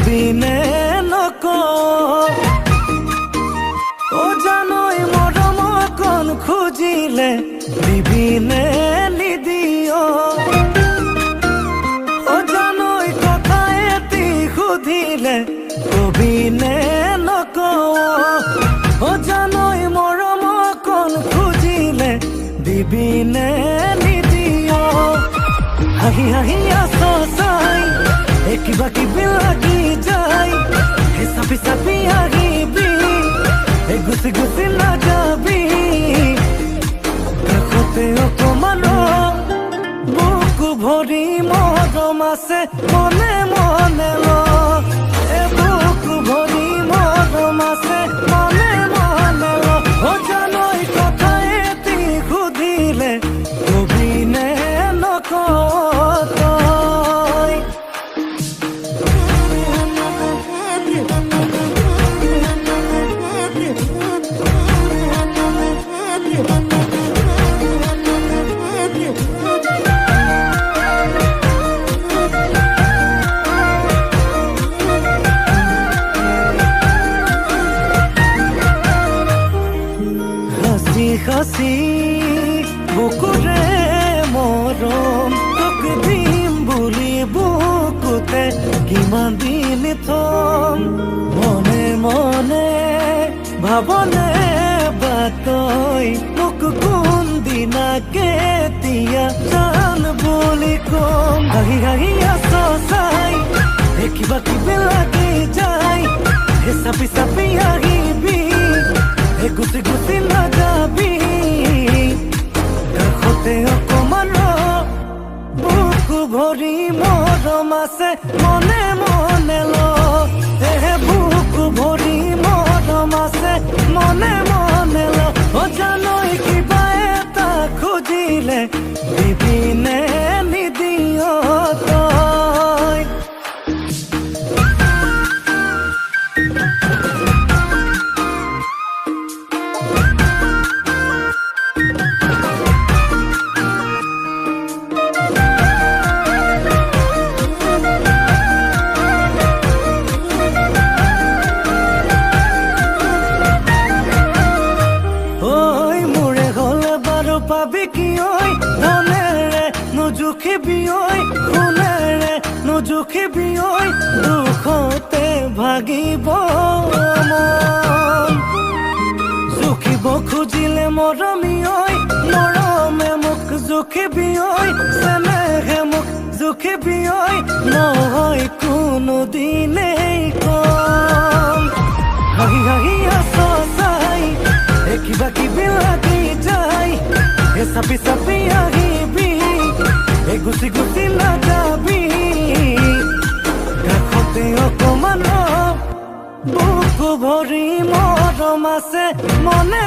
কবিনে নকো ও জানোই মরম কোন খুঁজিলে দিবিনে নিদিও ও জানোই কথা এতি সুধিলে কবিনে নকো ও জানোই মরম কোন খুঁজিলে দিবিনে নিদিও হাহি হাহি আসো চাই কিবা কিবি লাগি যায় চাপি চাপি আহিবি গুচি গুচি নাযাবি কাষতে অকমান বুকু ভৰি মৰম আছে মনে মনে ল বুকু ভৰি মৰম আছে মনে মনে ল ও জানোই কথা এটি সুধিলে কবিনে নকওঁ হাসি বুকুৰে মৰম তোক দিম বুলি বুকুতে কিমান দিন থম মনে মনে ভাবনে বাতই মোক কোন দিনা কেতিয়া জান বুলি কম হাহি হাহি আছ চাই কিবা কিবি লাগি যায় চাপি চাপি আহিবি গুচি গুচি নাযাবি কাষতে অকমান বুকু ভৰি মৰম আছে মনে মনে ল বুকু ভৰি মৰম আছে মনে মনে ল ও জানোই কিবা এটা খুজিলে দিবিনে নিদিও তই পাবি কি ঐ ধনেৰে নুজুখিবি ঐ সোণেৰে নুজুখিবি ঐ দুখতে ভাগিব মন জুখিব খুজিলে মৰমী ঐ মৰমে মোক জুখিবি ঐ চেনেহে মোক জুখিবি ঐ নহয় কোনো দিনেই কম হাহি হাহি আছ চাই কিবা কিবি লাগি যায় চাপি চাপি আহিবি গুচি গুচি নাযাবি কাষতে অকমান বুকু ভৰি মৰম আছে মনে